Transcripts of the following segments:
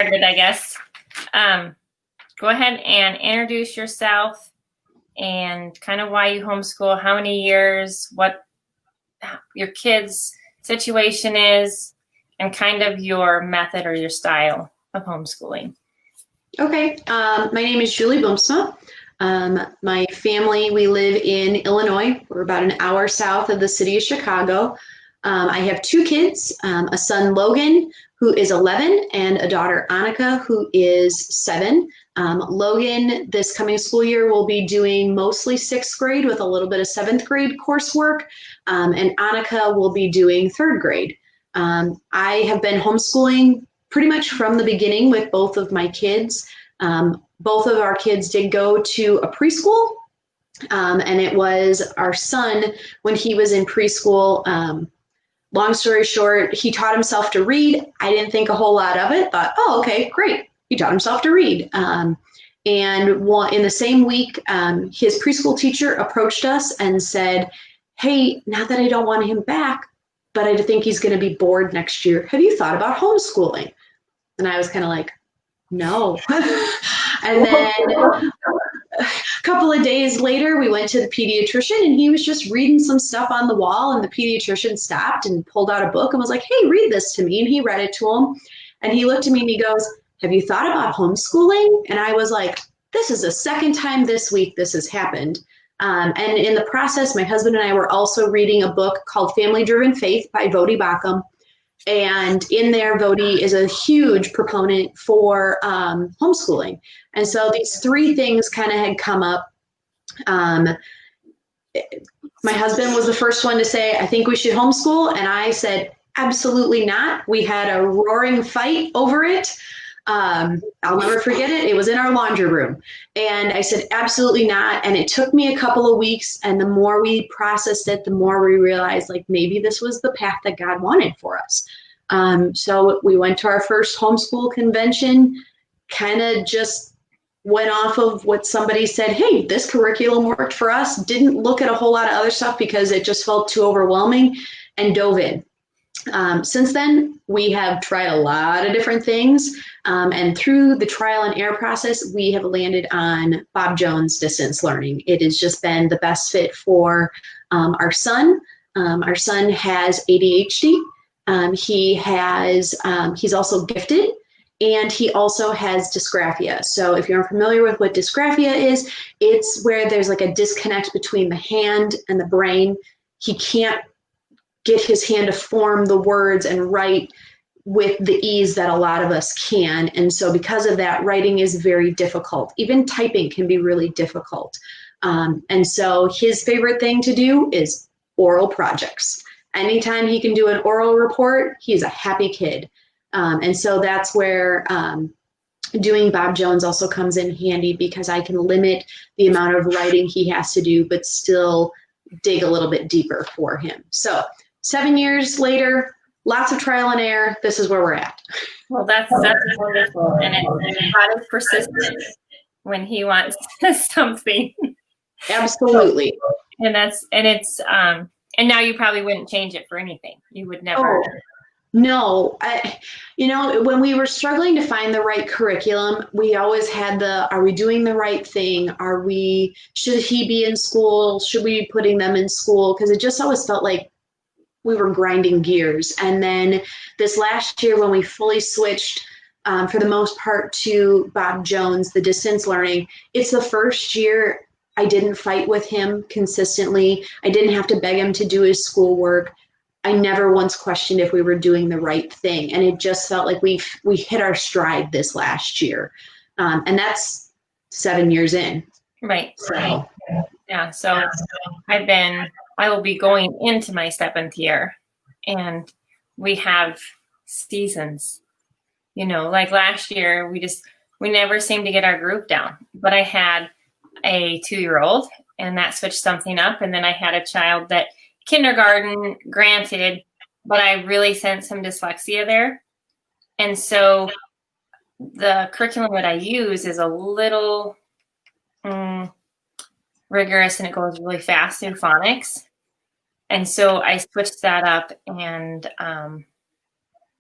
I guess. Go ahead and introduce yourself and kind of why you homeschool, how many years, what your kids' situation is, and kind of your method or your style of homeschooling. Okay, my name is Julie Boomsma. My family, we live in Illinois. We're about an hour south of the city of Chicago. I have two kids, a son, Logan, who is 11, and a daughter, Annika, who is 7. Logan, this coming school year, will be doing mostly 6th grade with a little bit of 7th grade coursework, and Annika will be doing 3rd grade. I have been homeschooling pretty much from the beginning with both of my kids. Both of our kids did go to a preschool, and it was our son when he was in preschool. Long story short, he taught himself to read. I didn't think a whole lot of it, thought, oh, okay, great. He taught himself to read. And in the same week, his preschool teacher approached us and said, hey, not that I don't want him back, but I think he's going to be bored next year. Have you thought about homeschooling? And I was kind of like, no. And then a couple of days later, we went to the pediatrician and he was just reading some stuff on the wall, and the pediatrician stopped and pulled out a book and was like, hey, read this to me. And he read it to him. And he looked at me and he goes, have you thought about homeschooling? And I was like, this is the second time this week this has happened. And in the process, my husband and I were also reading a book called Family Driven Faith by Vodi Bakum. And in there, Vodi is a huge proponent for homeschooling. And so these 3 things kind of had come up. My husband was the first one to say, I think we should homeschool. And I said, absolutely not. We had a roaring fight over it. I'll never forget it. It was in our laundry room. And I said, absolutely not. And it took me a couple of weeks. And the more we processed it, the more we realized like maybe this was the path that God wanted for us. So we went to our first homeschool convention, kind of just went off of what somebody said, hey, this curriculum worked for us. Didn't look at a whole lot of other stuff because it just felt too overwhelming, and dove in. Since then, we have tried a lot of different things, and through the trial and error process, we have landed on Bob Jones distance learning. It has just been the best fit for our son. Our son has ADHD. He's also gifted, and he also has dysgraphia. So if you're unfamiliar with what dysgraphia is, it's where there's like a disconnect between the hand and the brain. He can't get his hand to form the words and write with the ease that a lot of us can. And so because of that, writing is very difficult. Even typing can be really difficult. And so his favorite thing to do is oral projects. Anytime he can do an oral report, he's a happy kid. And so that's where doing Bob Jones also comes in handy, because I can limit the amount of writing he has to do, but still dig a little bit deeper for him. So 7 years later, lots of trial and error. This is where we're at. Well, that's wonderful. And God is persistent when he wants something. Absolutely. And now you probably wouldn't change it for anything. You would never. Oh, no. When we were struggling to find the right curriculum, we always had are we doing the right thing? Should he be in school? Should we be putting them in school? Because it just always felt like we were grinding gears. And then this last year, when we fully switched for the most part to Bob Jones, the distance learning, it's the first year I didn't fight with him consistently. I didn't have to beg him to do his schoolwork. I never once questioned if we were doing the right thing. And it just felt like we hit our stride this last year. And that's 7 years in. Right. So. Right. Yeah. So I will be going into my 7th year, and we have seasons, like last year, we never seemed to get our group down, but I had a 2-year-old, and that switched something up. And then I had a child that kindergarten, granted, but I really sensed some dyslexia there. And so the curriculum that I use is a little rigorous, and it goes really fast in phonics. And so I switched that up, and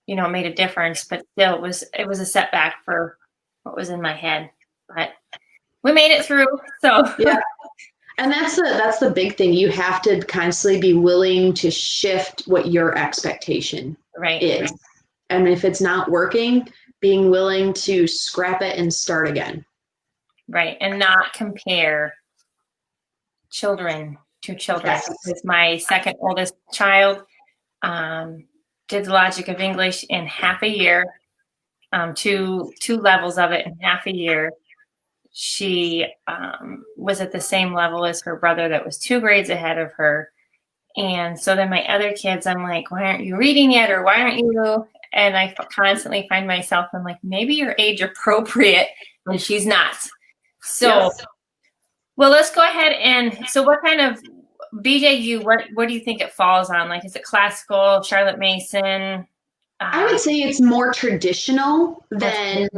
you know, it made a difference, but still it was a setback for what was in my head, but we made it through. So Yeah. And that's the big thing. You have to constantly be willing to shift what your expectation right. is. And if it's not working, being willing to scrap it and start again. Right. And not compare children to children. Yes. Because my second oldest child did the logic of English in half a year, two levels of it in half a year. She was at the same level as her brother that was 2 grades ahead of her. And so then my other kids, I'm like, why aren't you reading yet? Or why aren't you? And I constantly find myself, I'm like, maybe you're age appropriate, and she's not. So, yes. Well, let's go ahead and, so what kind of BJU, what do you think it falls on? Like, is it classical, Charlotte Mason? I would say it's more traditional than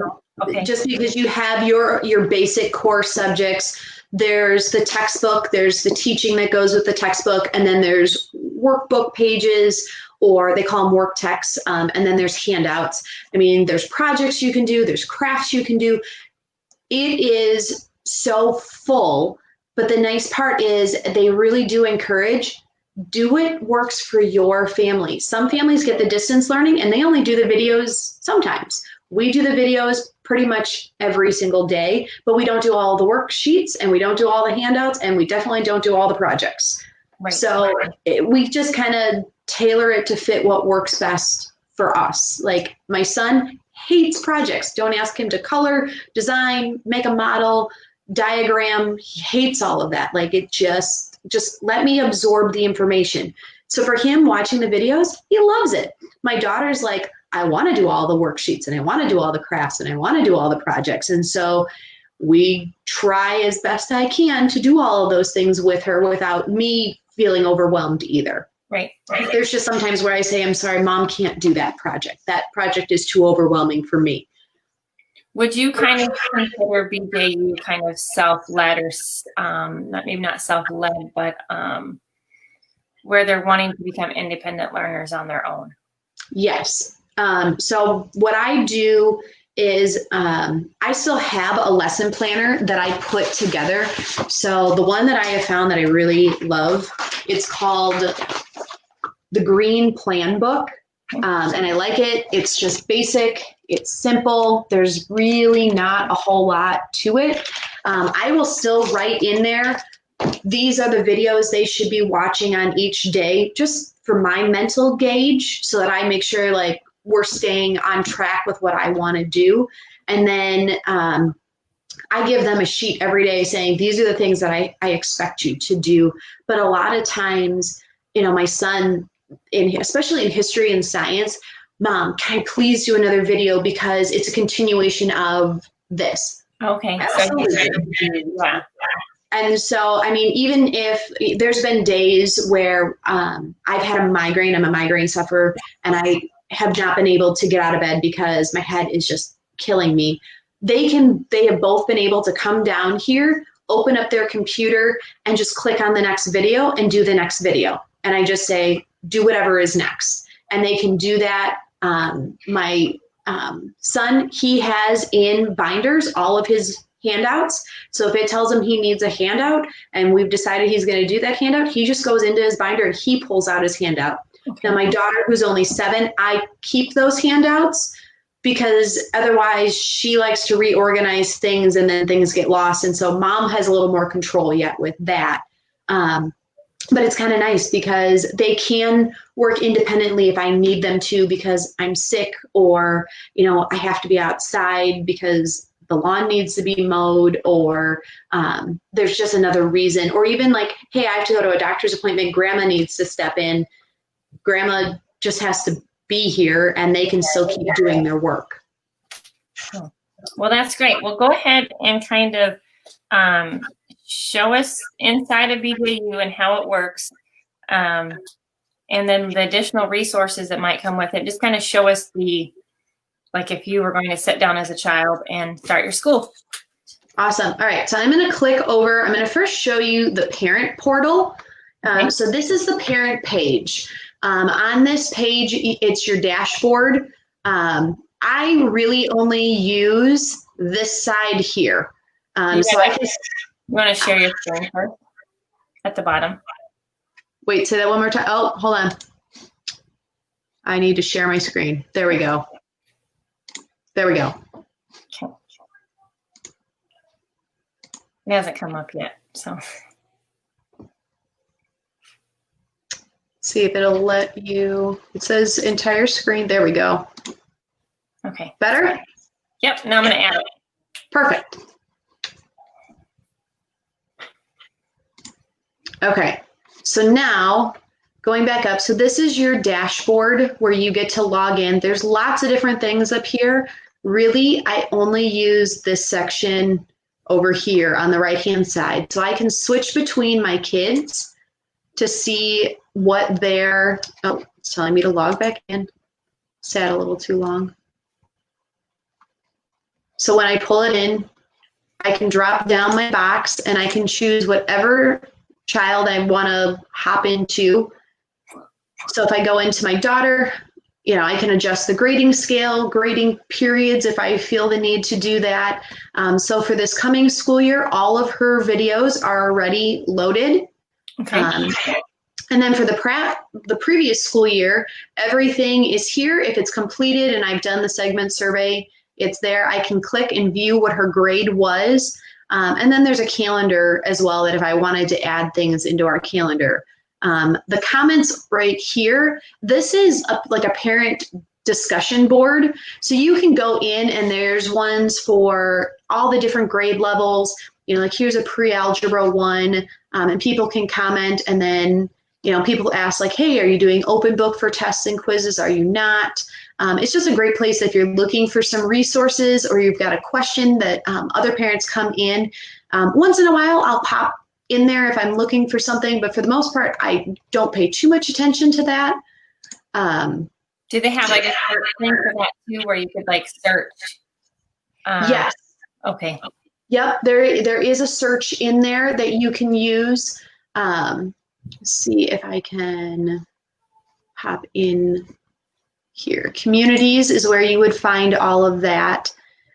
okay. Just because you have your basic core subjects. There's the textbook, there's the teaching that goes with the textbook, and then there's workbook pages, or they call them work texts, and then there's handouts. I mean, there's projects you can do, there's crafts you can do. It is so full, but the nice part is they really do encourage, do what works for your family. Some families get the distance learning and they only do the videos sometimes. We do the videos pretty much every single day, but we don't do all the worksheets and we don't do all the handouts and we definitely don't do all the projects. Right. So we just kind of tailor it to fit what works best for us. Like my son hates projects. Don't ask him to color, design, make a model, diagram. He hates all of that. Like it just let me absorb the information. So for him watching the videos, he loves it. My daughter's like, I want to do all the worksheets and I want to do all the crafts and I want to do all the projects. And so we try as best I can to do all of those things with her without me feeling overwhelmed either. Right. There's just sometimes where I say, I'm sorry, Mom can't do that project. That project is too overwhelming for me. Would you kind of consider BJU kind of self-led or maybe not self-led, but where they're wanting to become independent learners on their own? Yes. So what I do is I still have a lesson planner that I put together. So the one that I have found that I really love, it's called the Green Plan Book. And I like it. It's just basic. It's simple. There's really not a whole lot to it. I will still write in there, these are the videos they should be watching on each day, just for my mental gauge, so that I make sure like we're staying on track with what I want to do. And then I give them a sheet every day saying, these are the things that I expect you to do. But a lot of times, you know, my son, especially in history and science, Mom, can I please do another video because it's a continuation of this? Okay. Yeah. And so, I mean, even if there's been days where I've had a migraine, I'm a migraine sufferer, and I have not been able to get out of bed because my head is just killing me. They have both been able to come down here, open up their computer, and just click on the next video and do the next video. And I just say, do whatever is next. And they can do that. My son, he has in binders all of his handouts. So if it tells him he needs a handout and we've decided he's going to do that handout, he just goes into his binder and he pulls out his handout. Okay. Now my daughter, who's only 7, I keep those handouts because otherwise she likes to reorganize things and then things get lost. And so Mom has a little more control yet with that. But it's kind of nice because they can work independently if I need them to because I'm sick, or, you know, I have to be outside because the lawn needs to be mowed, or there's just another reason, or even like, hey, I have to go to a doctor's appointment, Grandma needs to step in. Grandma just has to be here and they can still keep doing their work. Well, that's great. Well, go ahead and kind of show us inside of BJU and how it works. And then the additional resources that might come with it. Just kind of show us like if you were going to sit down as a child and start your school. Awesome. All right. So I'm going to click over. I'm going to first show you the parent portal. Okay. So this is the parent page. On this page, it's your dashboard. I really only use this side here. So I can. You want to share your screen first at the bottom? Wait, say that one more time. Oh, hold on. I need to share my screen. There we go. There we go. Okay. It hasn't come up yet, so. See if it'll let you. It says entire screen. There we go. Okay. Better? Yep, now I'm going to add it. Perfect. Okay, so now going back up, so this is your dashboard where you get to log in. There's lots of different things up here. Really, I only use this section over here on the right-hand side. So I can switch between my kids to see what their, oh, it's telling me to log back in. Sat a little too long. So when I pull it in, I can drop down my box and I can choose whatever child I want to hop into. So if I go into my daughter, you know, I can adjust the grading scale, grading periods if I feel the need to do that. So for this coming school year, all of her videos are already loaded. Okay. And then for the previous school year, everything is here. If it's completed and I've done the segment survey, it's there. I can click and view what her grade was. And then there's a calendar as well that if I wanted to add things into our calendar. The comments right here, this is like a parent discussion board. So you can go in and there's ones for all the different grade levels. You know, like here's a pre-algebra one, and people can comment, and then, you know, people ask like, hey, are you doing open book for tests and quizzes? Are you not? It's just a great place if you're looking for some resources or you've got a question that other parents come in. Once in a while, I'll pop in there if I'm looking for something, but for the most part, I don't pay too much attention to that. Do they have like a search thing for that too, where you could like search? Yes. Okay. Yep, there is a search in there that you can use. Let's see if I can hop in here. Communities is where you would find all of that.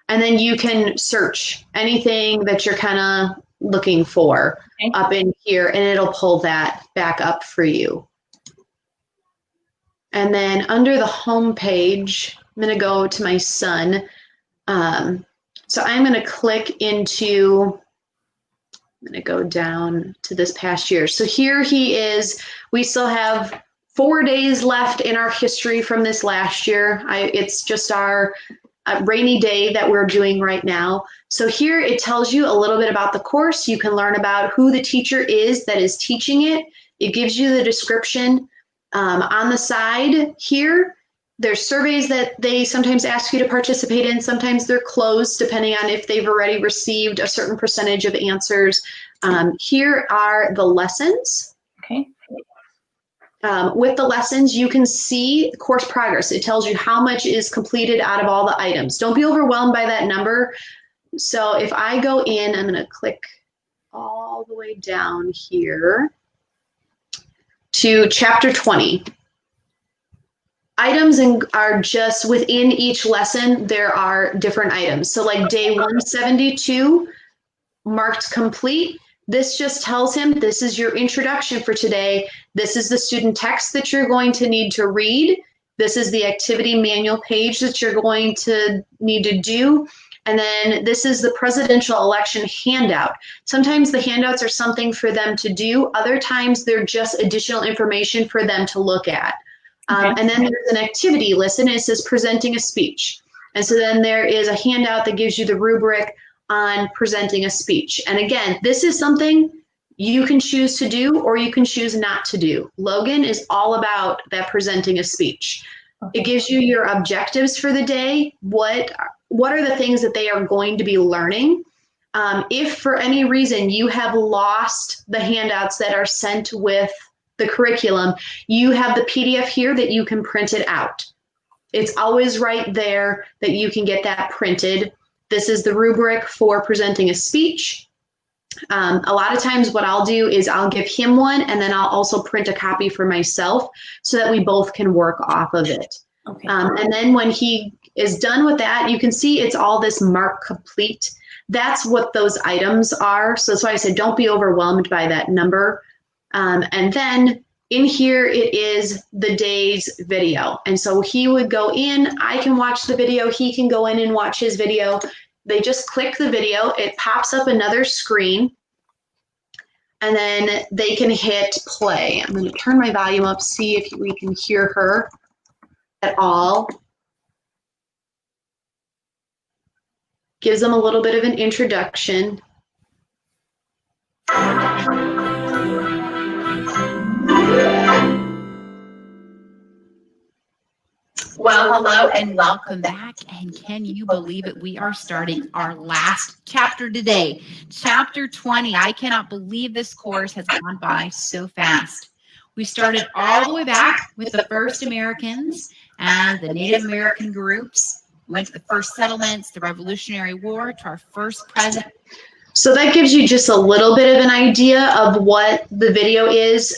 And then you can search anything that you're kind of looking for up in here, and it'll pull that back up for you. And then under the home page, I'm going to go to my son. So I'm going to click into, I'm going to go down to this past year. So here he is. We still have 4 days left in our history from this last year. It's just our rainy day that we're doing right now. So here it tells you a little bit about the course. You can learn about who the teacher is that is teaching it. It gives you the description. On the side here, there's surveys that they sometimes ask you to participate in. Sometimes they're closed depending on if they've already received a certain percentage of answers. Here are the lessons. Okay. With the lessons, you can see course progress. It tells you how much is completed out of all the items. Don't be overwhelmed by that number. So if I go in, I'm going to click all the way down here to chapter 20. Items are just within each lesson, there are different items. So like day 172, marked complete. This just tells him this is your introduction for today. This is the student text that you're going to need to read. This is the activity manual page that you're going to need to do. And then this is the presidential election handout. Sometimes the handouts are something for them to do. Other times they're just additional information for them to look at. Okay. And then there's an activity list, and it says presenting a speech. And so then there is a handout that gives you the rubric on presenting a speech. And again, this is something you can choose to do or you can choose not to do. Logan is all about that presenting a speech. Okay. It gives you your objectives for the day. What are the things that they are going to be learning? If for any reason you have lost the handouts that are sent with the curriculum, you have the PDF here that you can print it out. It's always right there that you can get that printed. This is the rubric for presenting a speech. A lot of times what I'll do is I'll give him one and then I'll also print a copy for myself so that we both can work off of it. Okay. And then when he is done with that, you can see it's all this mark complete. That's what those items are. So that's why I said don't be overwhelmed by that number. And then in here, it is the day's video. And so he would go in, I can watch the video, he can go in and watch his video. They just click the video, it pops up another screen, and then they can hit play. I'm going to turn my volume up, see if we can hear her at all. Gives them a little bit of an introduction. Well, hello and welcome back. And can you believe it? We are starting our last chapter today, chapter 20. I cannot believe this course has gone by so fast. We started all the way back with the first Americans and the Native American groups. We went to the first settlements, the Revolutionary War, to our first president. So that gives you just a little bit of an idea of what the video is.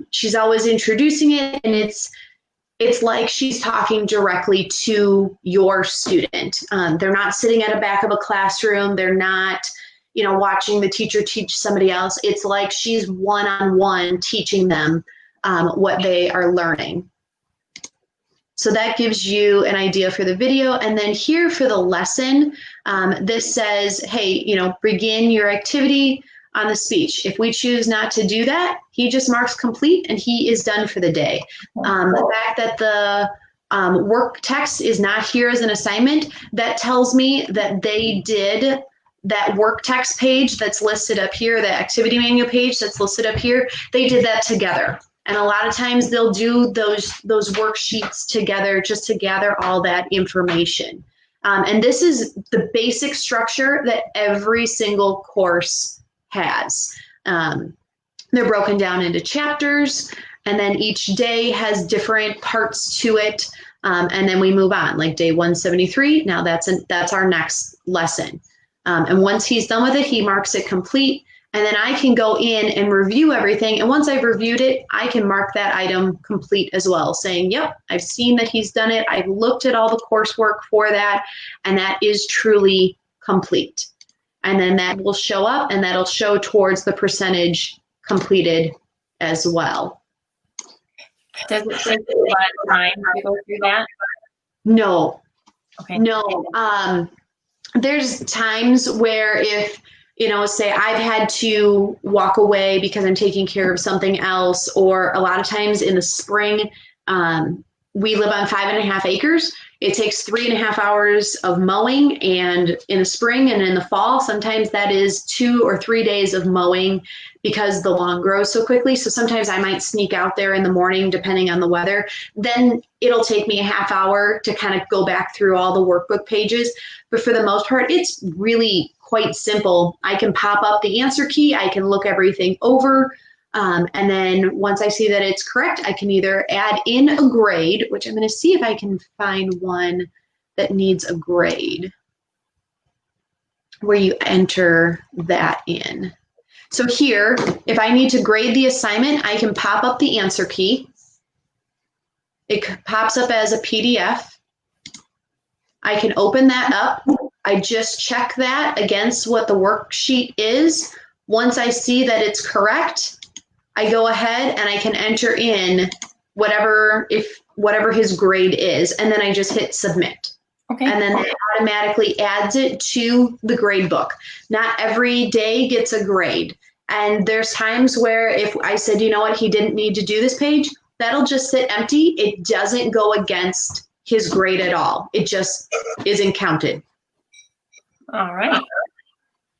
She's always introducing it, and it's like she's talking directly to your student. They're not sitting at the back of a classroom. They're not, watching the teacher teach somebody else. It's like she's one-on-one teaching them what they are learning. So that gives you an idea for the video. And then here for the lesson, this says, hey, begin your activity on the speech. If we choose not to do that, he just marks complete and he is done for the day. The fact that the work text is not here as an assignment, that tells me that they did that work text page that's listed up here, the activity manual page that's listed up here, they did that together. And a lot of times they'll do those worksheets together just to gather all that information. And this is the basic structure that every single course has. They're broken down into chapters, and then each day has different parts to it. And then we move on, like day 173. Now that's our next lesson. And once he's done with it, he marks it complete. And then I can go in and review everything. And once I've reviewed it, I can mark that item complete as well, saying, yep, I've seen that he's done it. I've looked at all the coursework for that, and that is truly complete. And then that will show up, and that'll show towards the percentage completed as well. Does it take a lot of time to go through that? No. Okay. No. There's times where if, say I've had to walk away because I'm taking care of something else, or a lot of times in the spring, we live on 5.5 acres. It takes 3.5 hours of mowing, and in the spring and in the fall, sometimes that is 2 or 3 days of mowing because the lawn grows so quickly. So sometimes I might sneak out there in the morning, depending on the weather. Then it'll take me a half hour to kind of go back through all the workbook pages. But for the most part, it's really quite simple. I can pop up the answer key. I can look everything over. And then once I see that it's correct, I can either add in a grade, which I'm going to see if I can find one that needs a grade, where you enter that in. So here, if I need to grade the assignment, I can pop up the answer key. It pops up as a PDF. I can open that up. I just check that against what the worksheet is. Once I see that it's correct, I go ahead and I can enter in whatever his grade is, and then I just hit submit. Okay. And then it automatically adds it to the grade book. Not every day gets a grade. And there's times where if I said, you know what, he didn't need to do this page, that'll just sit empty. It doesn't go against his grade at all. It just isn't counted. All right.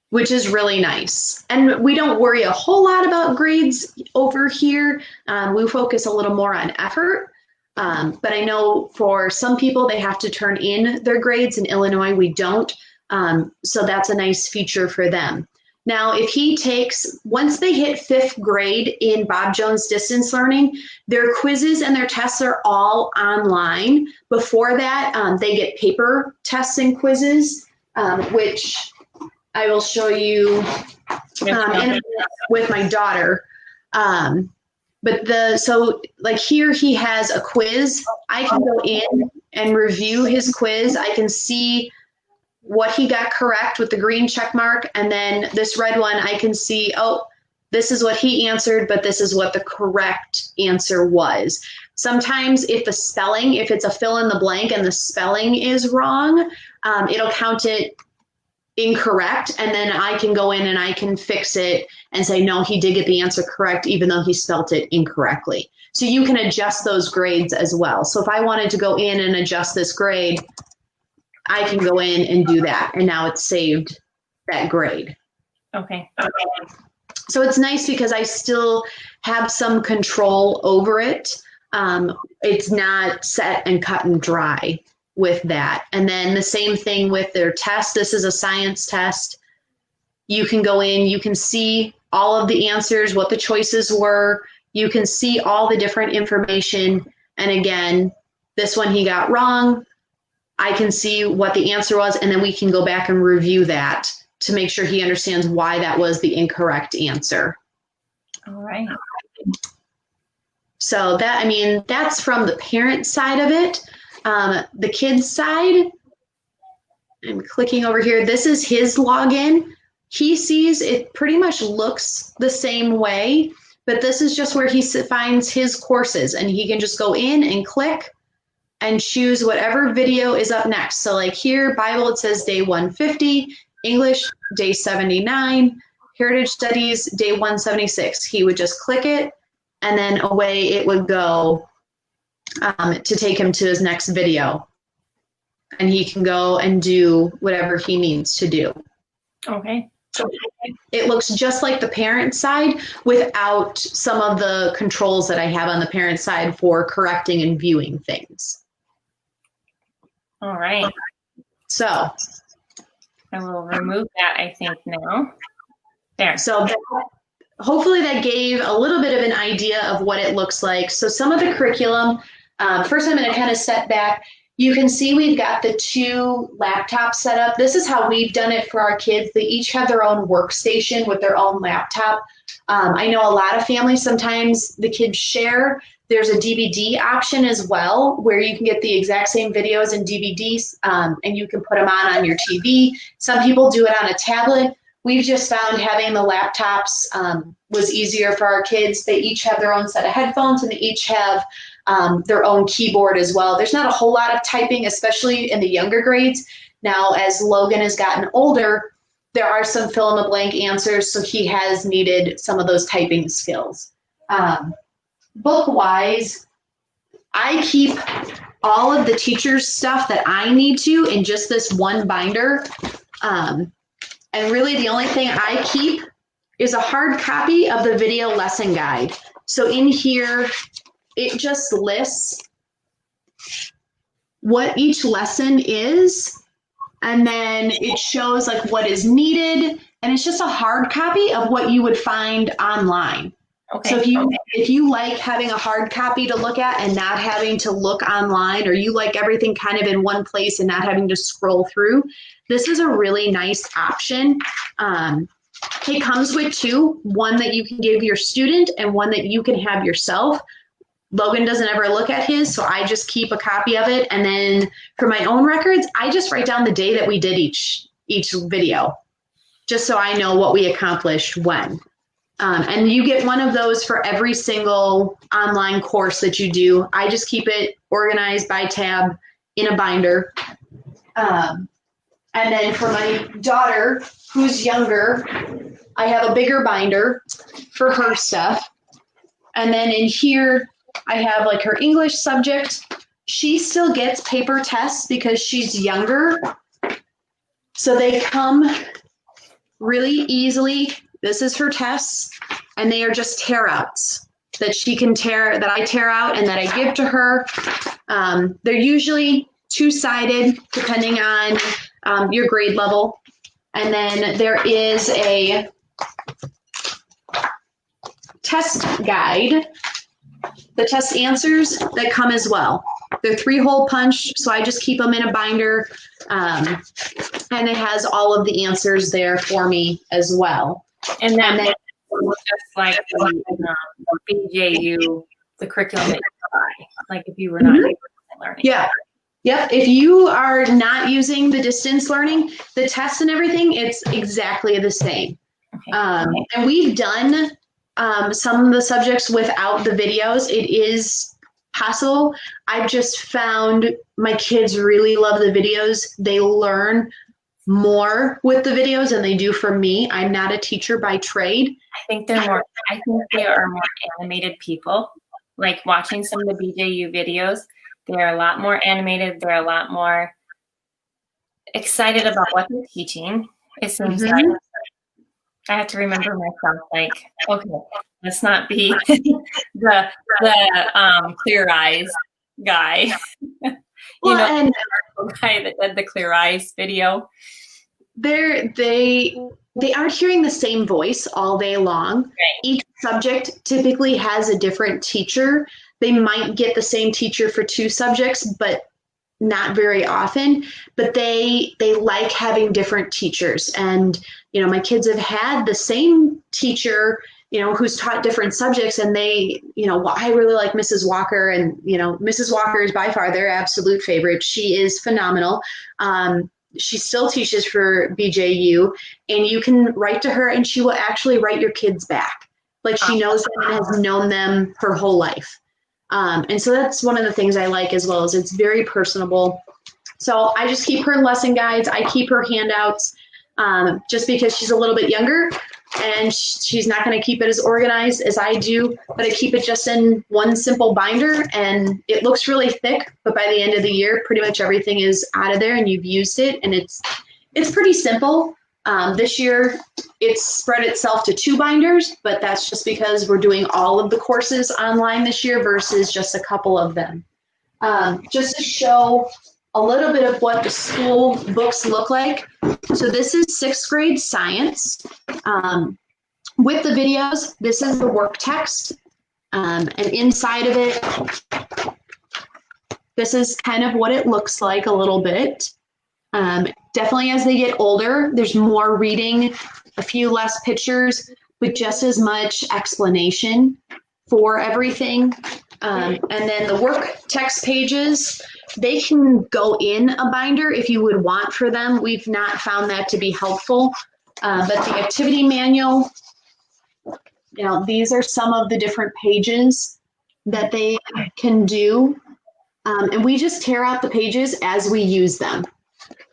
Which is really nice. And we don't worry a whole lot about grades over here. We focus a little more on effort. But I know for some people, they have to turn in their grades. In Illinois, we don't. So that's a nice feature for them. Now, if he takes, once they hit 5th grade in Bob Jones Distance Learning, their quizzes and their tests are all online. Before that, they get paper tests and quizzes, which I will show you with my daughter. But so like here he has a quiz. I can go in and review his quiz. I can see what he got correct with the green check mark. And then this red one, I can see, oh, this is what he answered, but this is what the correct answer was. Sometimes if it's a fill in the blank and the spelling is wrong, it'll count it incorrect. And then I can go in and I can fix it and say, no, he did get the answer correct, even though he spelt it incorrectly. So you can adjust those grades as well. So if I wanted to go in and adjust this grade, I can go in and do that. And now it's saved that grade. Okay. So it's nice because I still have some control over it. It's not set and cut and dry with that. And then the same thing with their test. This is a science test. You can go in, you can see all of the answers, what the choices were. You can see all the different information. And again, this one he got wrong. I can see what the answer was, and then we can go back and review that to make sure he understands why that was the incorrect answer. All right. So that, I mean, that's from the parent side of it. The kids side, I'm clicking over here. This is his login. He sees it pretty much looks the same way, but this is just where he finds his courses, and he can just go in and click and choose whatever video is up next. So like here, Bible, it says day 150, English, day 79, Heritage Studies, day 176. He would just click it, and then away it would go to take him to his next video. And he can go and do whatever he needs to do. Okay. It looks just like the parent side without some of the controls that I have on the parent side for correcting and viewing things. All right. So I will remove that, I think, now. There. So hopefully that gave a little bit of an idea of what it looks like. So some of the curriculum, first I'm going to kind of step back. You can see we've got the 2 laptops set up. This is how we've done it for our kids. They each have their own workstation with their own laptop. I know a lot of families, sometimes the kids share. There's a DVD option as well, where you can get the exact same videos and DVDs, and you can put them on your TV. Some people do it on a tablet. We've just found having the laptops was easier for our kids. They each have their own set of headphones, and they each have their own keyboard as well. There's not a whole lot of typing, especially in the younger grades. Now, as Logan has gotten older, there are some fill in the blank answers, so he has needed some of those typing skills. Book-wise, I keep all of the teacher's stuff that I need to in just this one binder. And really the only thing I keep is a hard copy of the video lesson guide. So in here, it just lists what each lesson is, and then it shows like what is needed, and it's just a hard copy of what you would find online. Okay. So if you like having a hard copy to look at and not having to look online, or you like everything kind of in one place and not having to scroll through, this is a really nice option. It comes with 2, one that you can give your student and one that you can have yourself. Logan doesn't ever look at his, so I just keep a copy of it. And then for my own records, I just write down the day that we did each video, just so I know what we accomplished when. And you get one of those for every single online course that you do. I just keep it organized by tab in a binder. And then for my daughter, who's younger, I have a bigger binder for her stuff. And then in here, I have like her English subject. She still gets paper tests because she's younger. So they come really easily. This is her tests, and they are just tear outs that she can tear, that I tear out and that I give to her. They're usually 2-sided depending on your grade level. And then there is a test guide, the test answers that come as well. They're 3-hole punch, so I just keep them in a binder, and it has all of the answers there for me as well. And then just like the BJU, the curriculum that you buy, like if you were not learning. Yeah. Yep. If you are not using the distance learning, the tests and everything, it's exactly the same. Okay. And we've done some of the subjects without the videos. It is possible. I've just found my kids really love the videos. They learn more with the videos than they do from me. I'm not a teacher by trade. I think they are more animated people. Like watching some of the BJU videos, they're a lot more animated. They're a lot more excited about what they're teaching. It seems like I have to remember myself, like, okay, let's not be the clear eyes guy. And the guy that did the clear eyes video. they aren't hearing the same voice all day long. Right. Each subject typically has a different teacher. They might get the same teacher for 2 subjects, but not very often. But they like having different teachers. And, my kids have had the same teacher, who's taught different subjects, and they, well, I really like Mrs. Walker, and, Mrs. Walker is by far their absolute favorite. She is phenomenal. She still teaches for BJU, and you can write to her and she will actually write your kids back. Like she knows them and has known them her whole life. And so that's one of the things I like, as well as it's very personable. So I just keep her lesson guides. I keep her handouts just because she's a little bit younger and she's not going to keep it as organized as I do, but I keep it just in one simple binder, and it looks really thick, but by the end of the year, pretty much everything is out of there and you've used it, and it's pretty simple. This year, it's spread itself to 2 binders, but that's just because we're doing all of the courses online this year versus just a couple of them. Just to show a little bit of what the school books look like. So this is 6th grade science. With the videos, this is the work text. And inside of it, this is kind of what it looks like a little bit. Definitely as they get older, there's more reading, a few less pictures, but just as much explanation for everything. And then the work text pages, they can go in a binder if you would want for them. We've not found that to be helpful. But the activity manual, these are some of the different pages that they can do. And we just tear out the pages as we use them.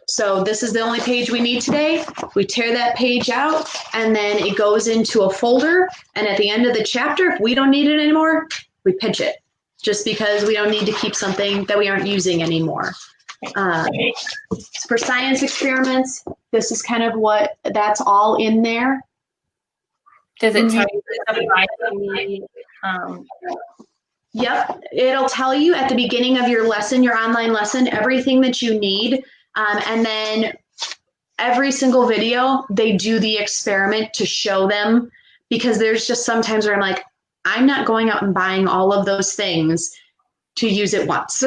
So this is the only page we need today. We tear that page out, and then it goes into a folder. And at the end of the chapter, if we don't need it anymore, we pitch it, just because we don't need to keep something that we aren't using anymore. For science experiments, this is kind of what that's all in there. Does it tell you the Yep, it'll tell you at the beginning of your lesson, your online lesson, everything that you need. And then every single video, they do the experiment to show them, because there's just sometimes where I'm like, I'm not going out and buying all of those things to use it once.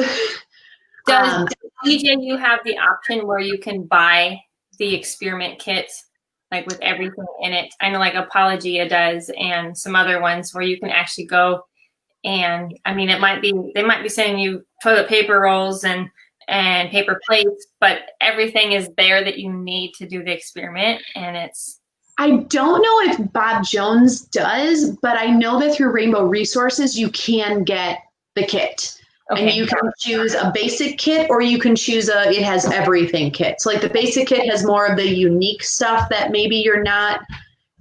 Does BJU have the option where you can buy the experiment kits, like with everything in it? I know like Apologia does, and some other ones where you can actually go and, I mean, they might be sending you toilet paper rolls and paper plates, but everything is there that you need to do the experiment, and it's... I don't know if Bob Jones does, but I know that through Rainbow Resources, you can get the kit. Okay. And you can choose a basic kit, or you can choose it has everything kit. So like the basic kit has more of the unique stuff that maybe you're not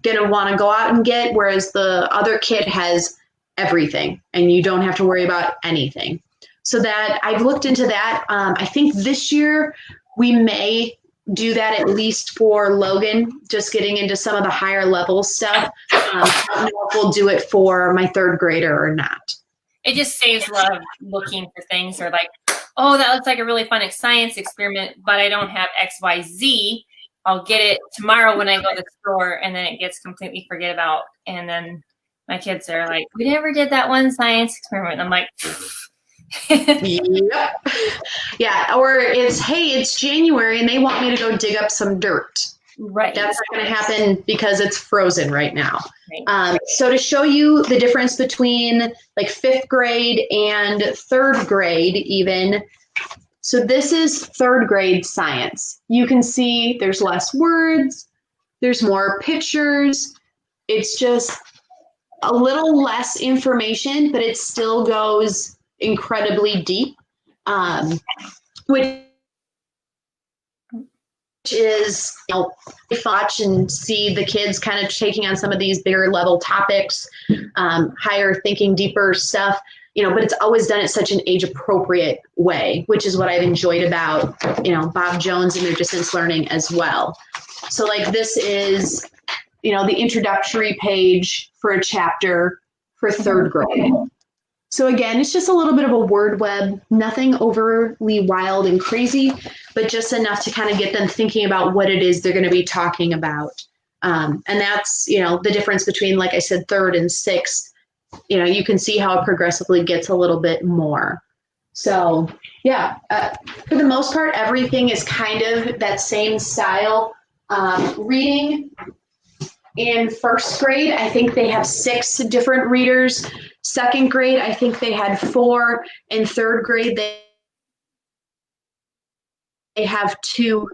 going to want to go out and get, whereas the other kit has everything and you don't have to worry about anything. So that I've looked into that. I think this year we may do that at least for Logan, just getting into some of the higher level stuff. I don't know if we'll do it for my 3rd grader or not. It just saves a lot of looking for things, or like, oh, that looks like a really fun science experiment, but I don't have XYZ. I'll get it tomorrow when I go to the store, and then it gets completely forget about. And then my kids are like, we never did that one science experiment. And I'm like, yep. Yeah. Or it's, hey, it's January and they want me to go dig up some dirt. Right. That's not going to happen because it's frozen right now. Right. So to show you the difference between like 5th grade and 3rd grade even, so this is 3rd grade science. You can see there's less words, there's more pictures. It's just a little less information, but it still goes incredibly deep, which is, watch and see the kids kind of taking on some of these bigger level topics, higher thinking, deeper stuff, but it's always done in such an age appropriate way, which is what I've enjoyed about, Bob Jones and their distance learning as well. So like this is, the introductory page for a chapter for 3rd grade. So again, it's just a little bit of a word web, nothing overly wild and crazy, but just enough to kind of get them thinking about what it is they're going to be talking about. And that's, the difference between, like I said, 3rd and 6th. You can see how it progressively gets a little bit more. So yeah, for the most part, everything is kind of that same style. Reading in 1st grade, I think they have 6 different readers. 2nd grade, I think they had 4. In 3rd grade, they have 2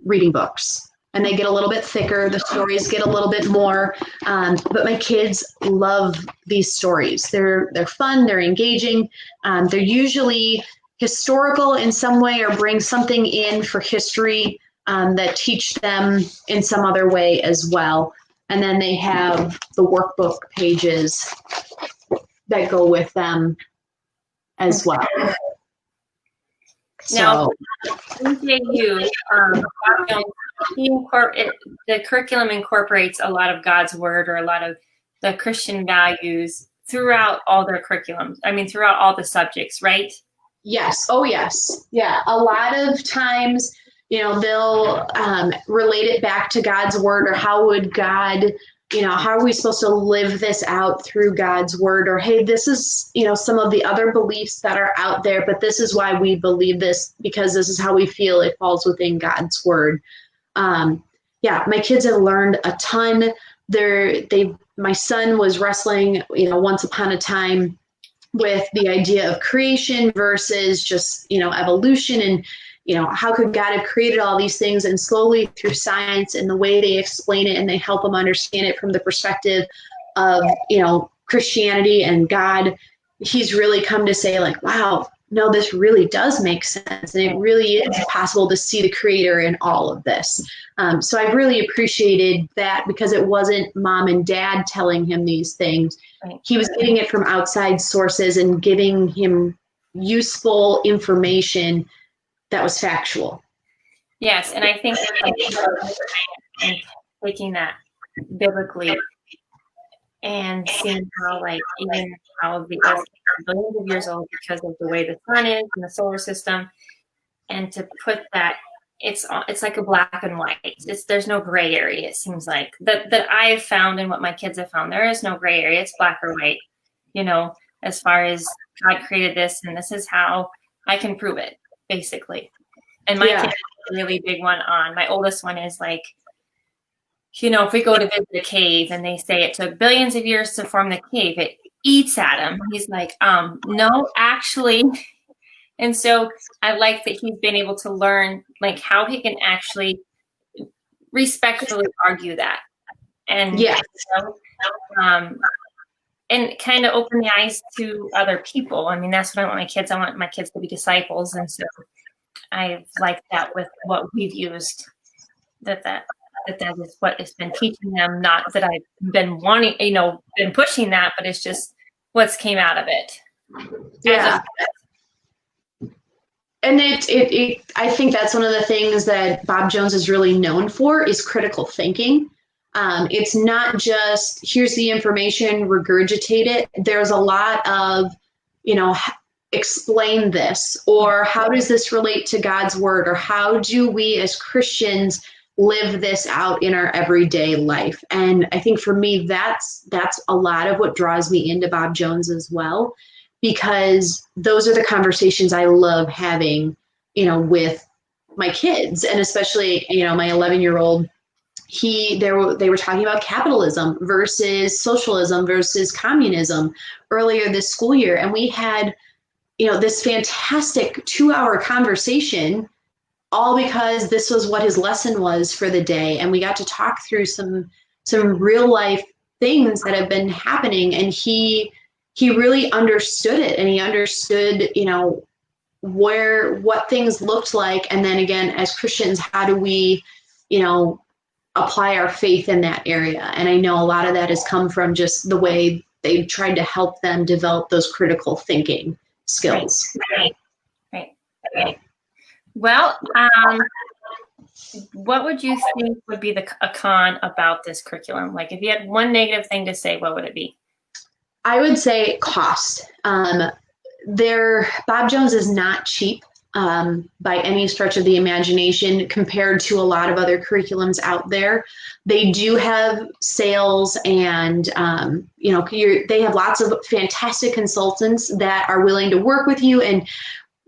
reading books. And they get a little bit thicker. The stories get a little bit more. But my kids love these stories. They're fun. They're engaging. They're usually historical in some way or bring something in for history that teach them in some other way as well. And then they have the workbook pages that go with them as well. Now, MJU, the curriculum incorporates a lot of God's word or a lot of the Christian values throughout all their curriculums. I mean, throughout all the subjects, right? Yes. Oh, yes. Yeah. A lot of times, they'll relate it back to God's word, or how would God, how are we supposed to live this out through God's word? Or, hey, this is, some of the other beliefs that are out there, but this is why we believe this, because this is how we feel it falls within God's word. Yeah, my kids have learned a ton. My son was wrestling, once upon a time with the idea of creation versus just, evolution, and how could God have created all these things? And slowly through science and the way they explain it, and they help them understand it from the perspective of, Christianity and God, he's really come to say, like, wow, no, this really does make sense. And it really is possible to see the creator in all of this. So I really appreciated that, because it wasn't mom and dad telling him these things. Right. He was getting it from outside sources and giving him useful information that was factual. Yes, and I think and taking that biblically and seeing how, like, even how the earth is billions of years old because of the way the sun is and the solar system, and to put that, it's like a black and white. There's no gray area. It seems like that I've found, and what my kids have found, there is no gray area. It's black or white. As far as God created this, and this is how I can prove it, basically. And my kid is a really big one on. My oldest one is like, if we go to visit a cave and they say it took billions of years to form the cave, it eats at him. He's like, no, actually. And so I like that he's been able to learn, like, how he can actually respectfully argue that. And, and kind of open the eyes to other people. I mean, that's what I want my kids. I want my kids to be disciples. And so I like that with what we've used, that is what it's been teaching them. Not that I've been wanting, been pushing that, but it's just what's came out of it. Yeah. And I think that's one of the things that Bob Jones is really known for, is critical thinking. It's not just, here's the information, regurgitate it. There's a lot of, explain this, or how does this relate to God's word, or how do we as Christians live this out in our everyday life? And I think for me, that's a lot of what draws me into Bob Jones as well, because those are the conversations I love having, with my kids, and especially, my 11-year-old, they were talking about capitalism versus socialism versus communism earlier this school year. And we had, this fantastic 2-hour conversation, all because this was what his lesson was for the day. And we got to talk through some real life things that have been happening. And he really understood it, and he understood, what things looked like. And then again, as Christians, how do we, apply our faith in that area? And I know a lot of that has come from just the way they've tried to help them develop those critical thinking skills. Right. Well, what would you think would be a con about this curriculum? Like, if you had one negative thing to say, what would it be? I would say cost. Bob Jones is not cheap by any stretch of the imagination compared to a lot of other curriculums out there. They do have sales, and they have lots of fantastic consultants that are willing to work with you and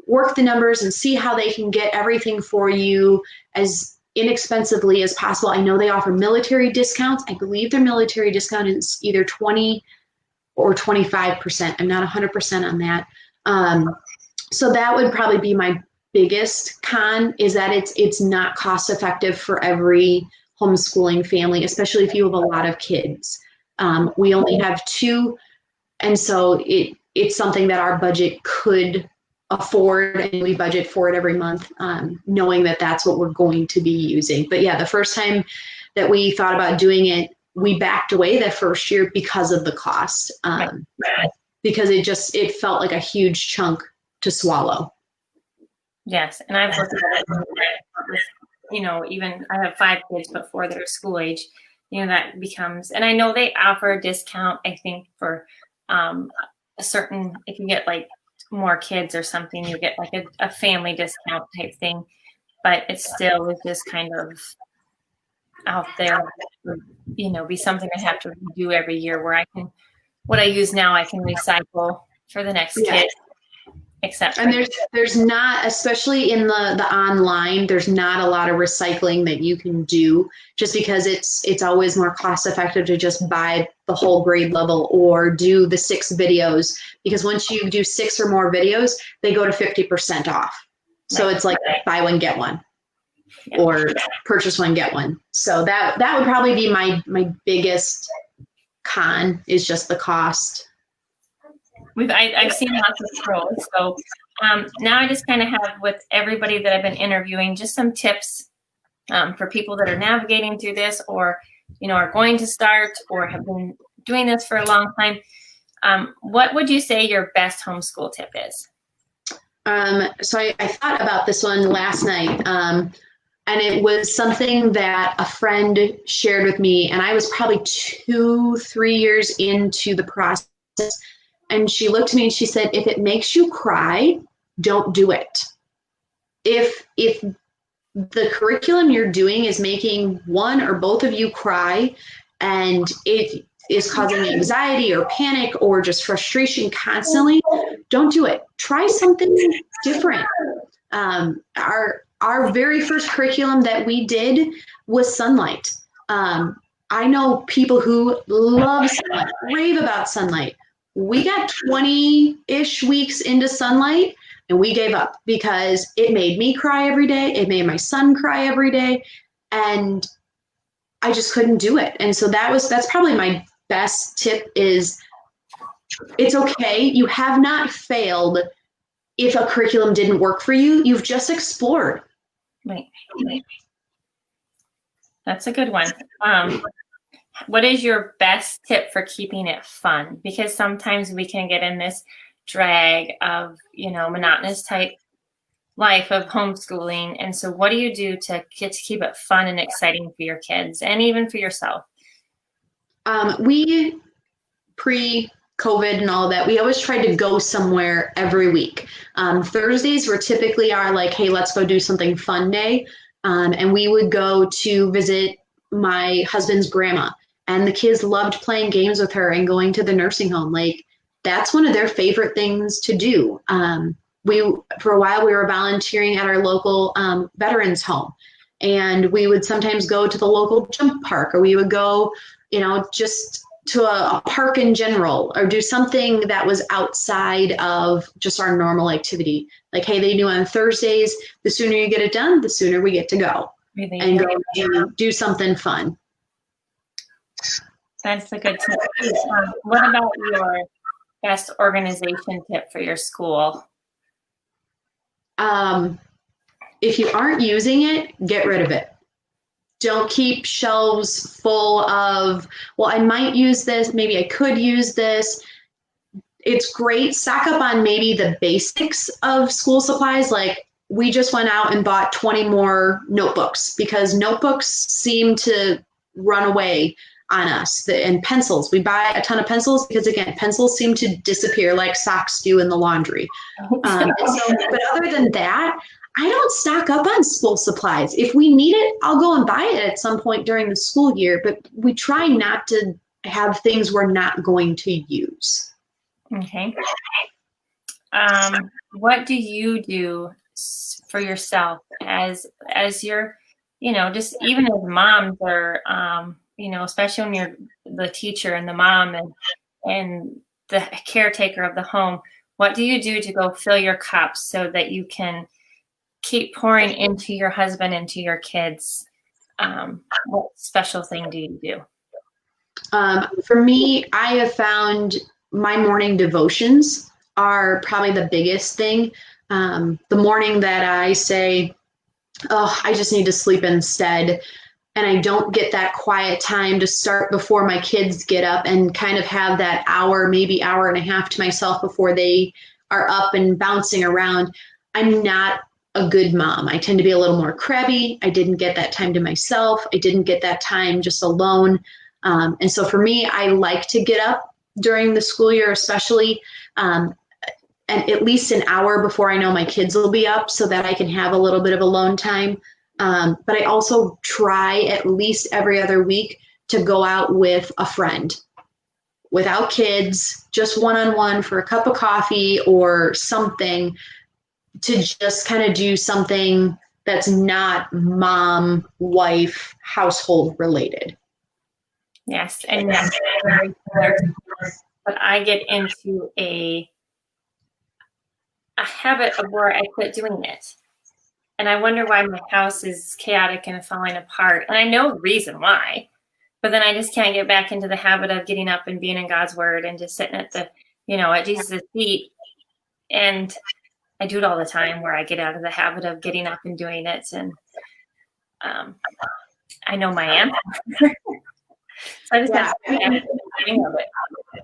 work the numbers and see how they can get everything for you as inexpensively as possible. I know they offer military discounts. I believe their military discount is either 20 or 25%. I'm not 100% on that. So that would probably be my biggest con, is that it's not cost effective for every homeschooling family, especially if you have a lot of kids. We only have 2, and so it's something that our budget could afford, and we budget for it every month, knowing that that's what we're going to be using. But yeah, the first time that we thought about doing it, we backed away the first year because of the cost, because it felt like a huge chunk to swallow. Yes, and I've looked at it, even I have 5 kids, but 4 that are school age, that becomes, and I know they offer a discount, I think, for a certain, if you get like more kids or something, you get like a family discount type thing, but it still is just kind of out there, be something I have to do every year, where what I use now, I can recycle for the next kid. Except and there's not, especially in the online, there's not a lot of recycling that you can do, just because it's always more cost effective to just buy the whole grade level or do the 6 videos, because once you do 6 or more videos, they go to 50% off. So it's like buy one, get one, or purchase one, get one. So that would probably be my biggest con, is just the cost. I've seen lots of pros. So now I just kind of have, with everybody that I've been interviewing, just some tips for people that are navigating through this, or are going to start, or have been doing this for a long time. What would you say your best homeschool tip is? So I thought about this one last night, and it was something that a friend shared with me, and I was probably 2-3 years into the process. And she looked at me and she said, if it makes you cry, don't do it. If the curriculum you're doing is making one or both of you cry, and it is causing anxiety or panic or just frustration constantly, don't do it. Try something different. Our very first curriculum that we did was sunlight. I know people who love sunlight, rave about sunlight. We got 20-ish weeks into sunlight and we gave up, because it made me cry every day. It made my son cry every day, and I just couldn't do it. And so that's probably my best tip, is it's okay. You have not failed if a curriculum didn't work for you. You've just explored. Right. That's a good one. What is your best tip for keeping it fun? Because sometimes we can get in this drag of, monotonous type life of homeschooling. And so what do you do to keep it fun and exciting for your kids, and even for yourself? We, pre-COVID and all that, we always tried to go somewhere every week. Thursdays were typically our hey, let's go do something fun day. And we would go to visit my husband's grandma, and the kids loved playing games with her and going to the nursing home. That's one of their favorite things to do. For a while, we were volunteering at our local veterans home, And we would sometimes go to the local jump park, or we would go, just to a park in general, or do something that was outside of just our normal activity. Like, hey, they knew on Thursdays, the sooner you get it done, the sooner we get to go and go do something fun. That's a good tip. What about your best organization tip for your school? If you aren't using it, get rid of it. Don't keep shelves full of, well, I might use this, maybe I could use this. It's great. Stock up on maybe the basics of school supplies. Like, we just went out and bought 20 more notebooks because notebooks seem to run away on us. And pencils. We buy a ton of pencils because, again, pencils seem to disappear like socks do in the laundry. But other than that, I don't stock up on school supplies. If we need it, I'll go and buy it at some point during the school year, but we try not to have things we're not going to use. Okay. What do you do for yourself as your, just even as moms, or, especially when you're the teacher and the mom and the caretaker of the home, what do you do to go fill your cup so that you can keep pouring into your husband, into your kids? What special thing do you do? For me, I have found my morning devotions are probably the biggest thing. The morning that I say, oh, I just need to sleep instead, and I don't get that quiet time to start before my kids get up and kind of have that hour, maybe hour and a half to myself before they are up and bouncing around, I'm not a good mom. I tend to be a little more crabby. I didn't get that time to myself. I didn't get that time just alone. And so for me, I like to get up during the school year, especially, and at least an hour before I know my kids will be up so that I can have a little bit of alone time. But I also try at least every other week to go out with a friend without kids, just one-on-one for a cup of coffee or something, to just kind of do something that's not mom, wife, household related. Yes, and that's very similar to this, but I get into a habit of where I quit doing it. And I wonder why my house is chaotic and falling apart. And I know the reason why, but then I just can't get back into the habit of getting up and being in God's word and just sitting at at Jesus' feet. And I do it all the time, where I get out of the habit of getting up and doing it. And I know my answer. So I just have to get the hang of it.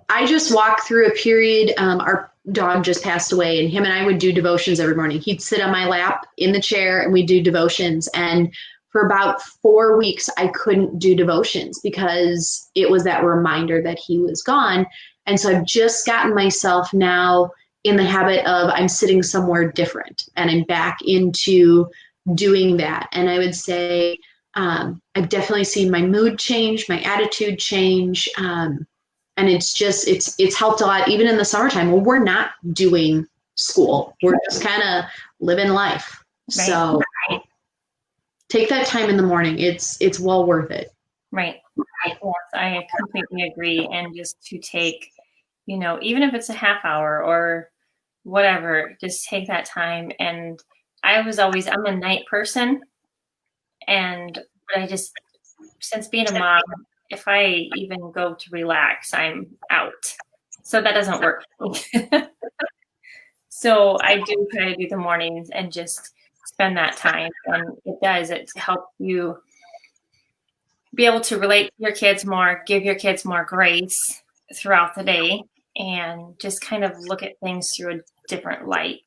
I just walked through a period. Our dog just passed away, and him and I would do devotions every morning. He'd sit on my lap in the chair and we'd do devotions. And for about 4 weeks, I couldn't do devotions because it was that reminder that he was gone. And so I've just gotten myself now in the habit of, I'm sitting somewhere different and I'm back into doing that. And I would say I've definitely seen my mood change, my attitude change. And it's helped a lot, even in the summertime where we're not doing school. We're just kind of living life. Right. So take that time in the morning. It's well worth it. Right. Yes, I completely agree. And just to take, even if it's a half hour or whatever, just take that time. And I'm a night person. And since being a mom, if I even go to relax, I'm out. So that doesn't work for me. So I do try to do the mornings and just spend that time. And it helps you be able to relate to your kids more, give your kids more grace throughout the day, and just kind of look at things through a different light.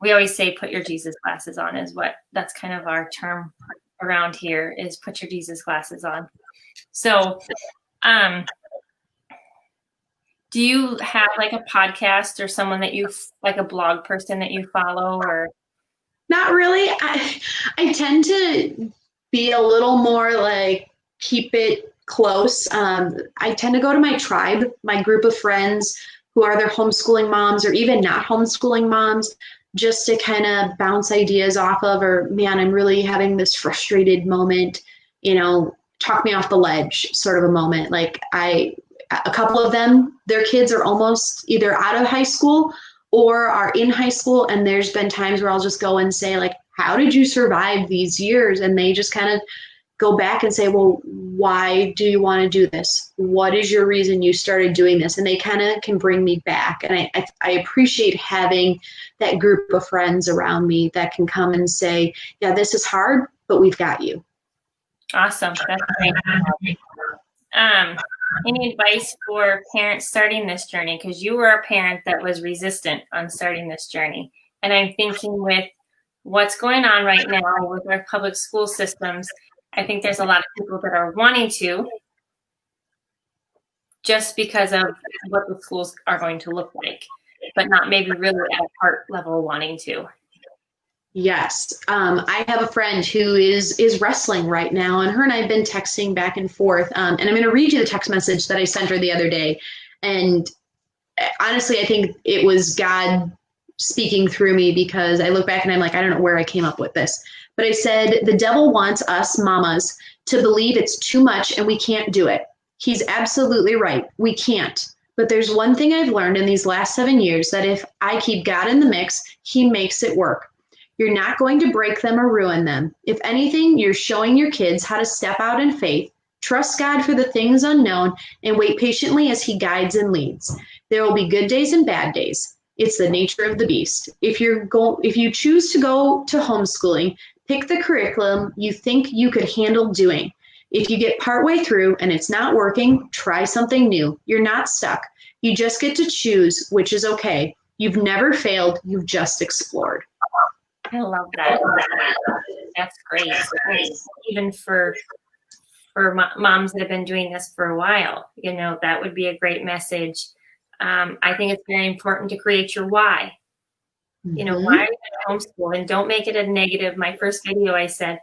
We always say, put your Jesus glasses on, that's kind of our term around here, is put your Jesus glasses on. So, do you have like a podcast or someone that like a blog person that you follow, or? Not really. I tend to be a little more like, keep it close. I tend to go to my tribe, my group of friends who are their homeschooling moms or even not homeschooling moms. just to kind of bounce ideas off of, or man, I'm really having this frustrated moment, talk me off the ledge sort of a moment. Like a couple of them, their kids are almost either out of high school or are in high school. And there's been times where I'll just go and say, like, how did you survive these years? And they just kind of go back and say, well, why do you want to do this? What is your reason you started doing this? And they kind of can bring me back. And I appreciate having that group of friends around me that can come and say, yeah, this is hard, but we've got you. Awesome. That's great. Any advice for parents starting this journey? Because you were a parent that was resistant on starting this journey. And I'm thinking with what's going on right now with our public school systems, I think there's a lot of people that are wanting to just because of what the schools are going to look like, but not maybe really at a heart level wanting to. Yes. I have a friend who is wrestling right now, and her and I have been texting back and forth. And I'm going to read you the text message that I sent her the other day. And honestly, I think it was God speaking through me, because I look back and I'm like, I don't know where I came up with this. But I said, the devil wants us mamas to believe it's too much and we can't do it. He's absolutely right. We can't. But there's one thing I've learned in these last 7 years, that if I keep God in the mix, he makes it work. You're not going to break them or ruin them. If anything, you're showing your kids how to step out in faith, trust God for the things unknown, and wait patiently as he guides and leads. There will be good days and bad days. It's the nature of the beast. If you choose to go to homeschooling, pick the curriculum you think you could handle doing. If you get partway through and it's not working, try something new. You're not stuck. You just get to choose, which is okay. You've never failed. You've just explored. I love that. That's great. Even for moms that have been doing this for a while, that would be a great message. I think it's very important to create your why. Mm-hmm. Why are you going to homeschool? And don't make it a negative. My first video I said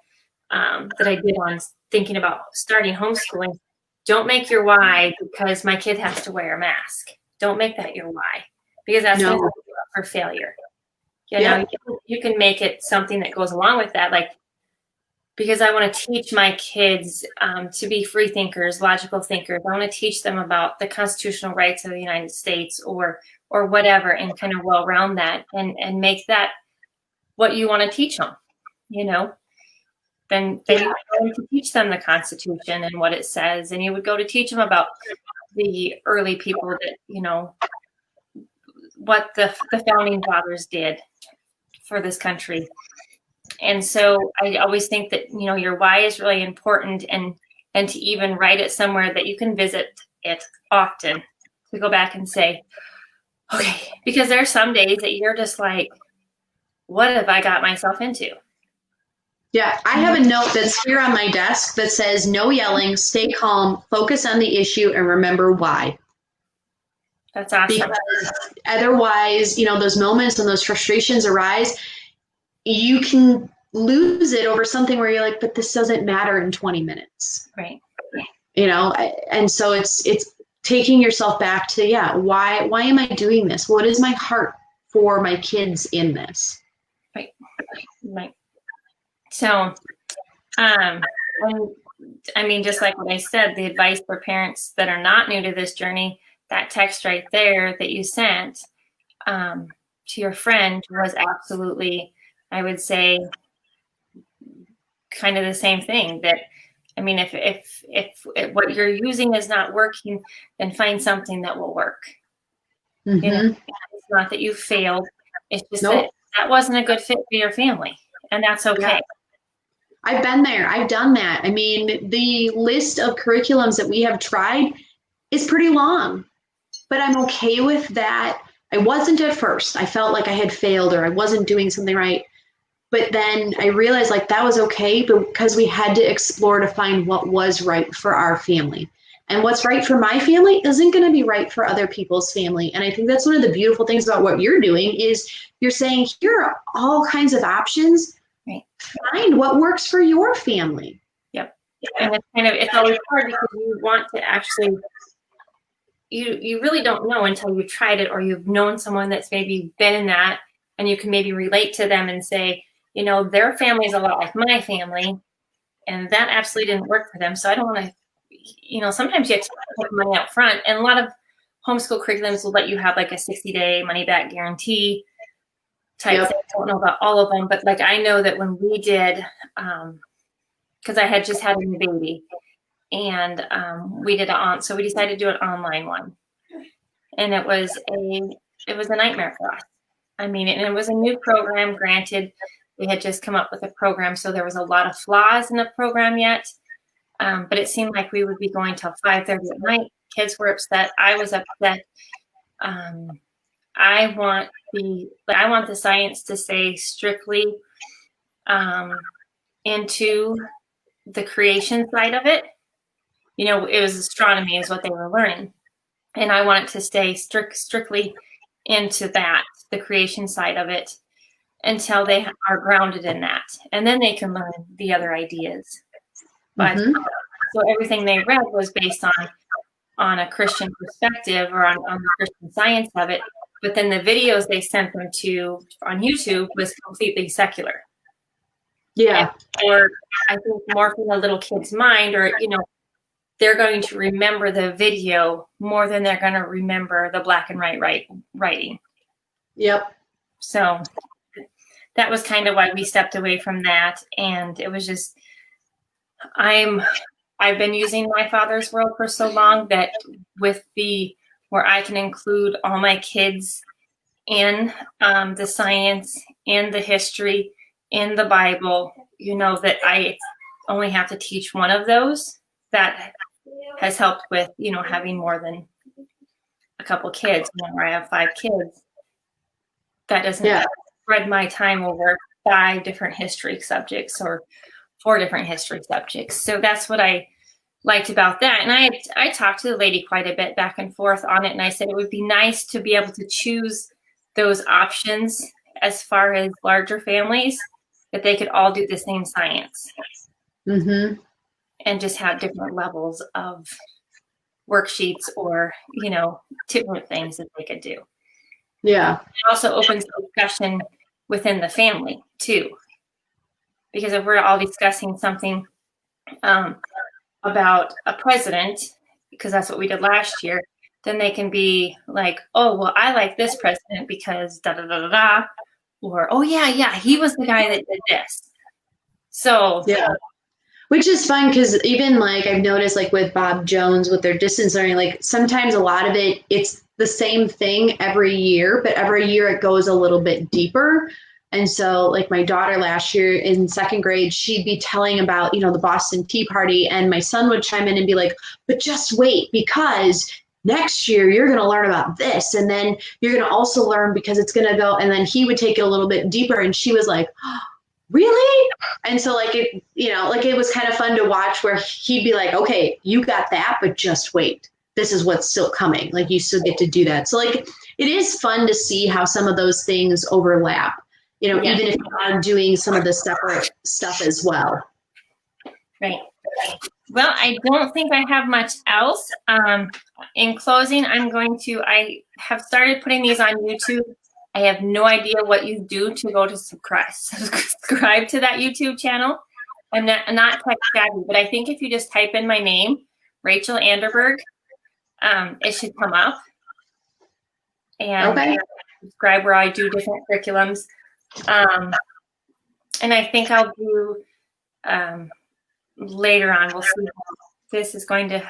that I did on thinking about starting homeschooling, don't make your why because my kid has to wear a mask. Don't make that your why, because that's going to set you up for failure. You can make it something that goes along with that, like, because I want to teach my kids to be free thinkers, logical thinkers. I want to teach them about the constitutional rights of the United States or whatever, and kind of well round that and make that what you want to teach them, Then you go to teach them the Constitution and what it says, and you would go to teach them about the early people that, what the founding fathers did for this country. And so I always think that, your why is really important, and to even write it somewhere that you can visit it often, to go back and say, okay, because there are some days that you're just like, what have I got myself into? Yeah, I have a note that's here on my desk that says, no yelling, stay calm, focus on the issue, and remember why. That's awesome. Because otherwise, those moments and those frustrations arise, you can lose it over something where you're like, but this doesn't matter in 20 minutes. Right. And so it's taking yourself back to, why am I doing this? What is my heart for my kids in this? Right. So, I mean, just like what I said, the advice for parents that are not new to this journey, that text right there that you sent to your friend was absolutely, I would say, kind of the same thing. That, I mean, if what you're using is not working, then find something that will work. Mm-hmm. It's not that you failed. It's just that wasn't a good fit for your family, and that's okay. Yeah. I've been there. I've done that. I mean, the list of curriculums that we have tried is pretty long, but I'm okay with that. I wasn't at first. I felt like I had failed or I wasn't doing something right. But then I realized that was okay because we had to explore to find what was right for our family. And what's right for my family isn't going to be right for other people's family. And I think that's one of the beautiful things about what you're doing is you're saying, here are all kinds of options. Right. Find what works for your family. Yep. And it's always hard because you want to actually, you really don't know until you tried it or you've known someone that's maybe been in that and you can maybe relate to them and say, you know, their family is a lot like my family, and that absolutely didn't work for them. So I don't want to, you know, sometimes you have to put money out front, and a lot of homeschool curriculums will let you have like a 60-day money back guarantee type thing. I don't know about all of them, but like I know that when we did, because I had just had a new baby, and we did so we decided to do an online one, and it was a nightmare for us. I mean, and it was a new program. Granted, we had just come up with a program, so there was a lot of flaws in the program yet. But it seemed like we would be going till 5:30 at night. Kids were upset. I was upset. I want the science to stay strictly into the creation side of it. You know, it was astronomy is what they were learning, and I want it to stay strictly into that, the creation side of it, until they are grounded in that, and then they can learn the other ideas. But so everything they read was based on a Christian perspective or on the Christian science of it. But then the videos they sent them to on YouTube was completely secular. Yeah. Or I think more from the little kid's mind, or, you know, they're going to remember the video more than they're going to remember the black and white writing. Yep. So that was kind of why we stepped away from that. And it was just, I've been using My Father's World for so long that where I can include all my kids in the science, in the history, in the Bible, you know, that I only have to teach one of those. That has helped with, you know, having more than a couple kids. You know, where I have 5 kids. That doesn't spread my time over 5 different history subjects or 4 different history subjects. So that's what I liked about that. And I talked to the lady quite a bit back and forth on it. And I said it would be nice to be able to choose those options as far as larger families, that they could all do the same science. Mm-hmm. And just have different levels of worksheets or, you know, different things that they could do. Yeah. It also opens discussion within the family too. Because if we're all discussing something about a president, because that's what we did last year, then they can be like, oh, well, I like this president because da da da da da, or oh yeah, he was the guy that did this. So yeah, which is fun because even like I've noticed like with Bob Jones with their distance learning, like sometimes a lot of it's the same thing every year, but every year it goes a little bit deeper. And so like my daughter last year in 2nd grade, she'd be telling about, you know, the Boston Tea Party, and my son would chime in and be like, but just wait, because next year you're going to learn about this. And then you're going to also learn because it's going to go. And then he would take it a little bit deeper. And she was like, oh, really? And so like it, you know, like it was kind of fun to watch where he'd be like, okay, you got that, but just wait. This is what's still coming. Like you still get to do that. So like it is fun to see how some of those things overlap. You know, even if you are doing some of the separate stuff as well. Right. Well, I don't think I have much else. In closing, I have started putting these on YouTube. I have no idea what you do to go to subscribe to that YouTube channel. I'm not tech savvy, but I think if you just type in my name, Rachel Anderberg, it should come up. And subscribe where I do different curriculums. And I think I'll do later on, we'll see how this is going to,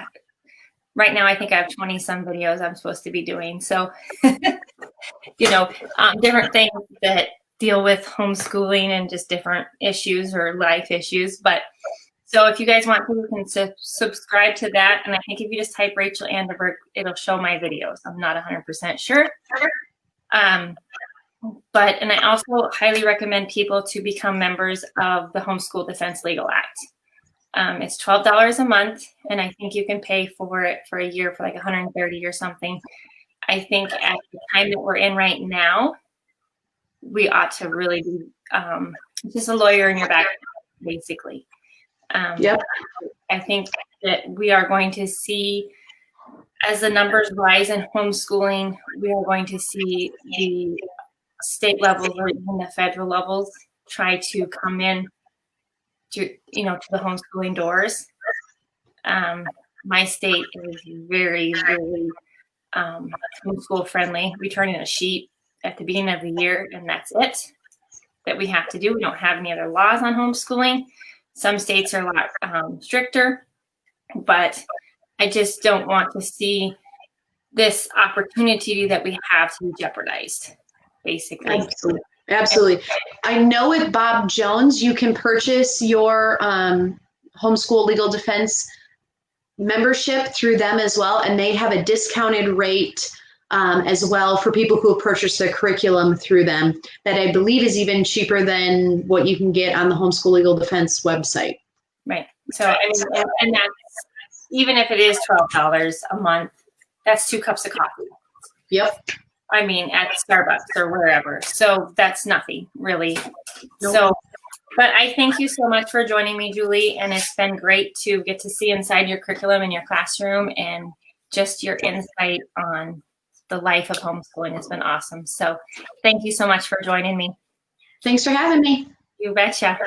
right now I think I have 20 some videos I'm supposed to be doing. So, you know, different things that deal with homeschooling and just different issues or life issues. But so if you guys want to, you can subscribe to that. And I think if you just type Rachel Anderberg, it'll show my videos. I'm not 100% sure. And I also highly recommend people to become members of the Homeschool Defense Legal Act. It's $12 a month, and I think you can pay for it for a year for like $130 or something. I think at the time that we're in right now, we ought to really be just a lawyer in your back, basically. I think that we are going to see, as the numbers rise in homeschooling, we are going to see the state levels or even the federal levels try to come in to, to the homeschooling doors. My state is very, very homeschool friendly. We turn in a sheet at the beginning of the year, and that's it that we have to do. We don't have any other laws on homeschooling. Some states are a lot stricter, but I just don't want to see this opportunity that we have to be jeopardized, basically. Absolutely. Absolutely. I know at Bob Jones, you can purchase your homeschool legal defense membership through them as well, and they have a discounted rate as well for people who have purchased their curriculum through them that I believe is even cheaper than what you can get on the Homeschool Legal Defense website. Right. So, and that's, even if it is $12 a month, that's 2 cups of coffee. Yep. I mean, at Starbucks or wherever. So that's nothing, really. Nope. So, but I thank you so much for joining me, Julie. And it's been great to get to see inside your curriculum in your classroom, and just your insight on the life of homeschooling has been awesome. So thank you so much for joining me. Thanks for having me. You betcha.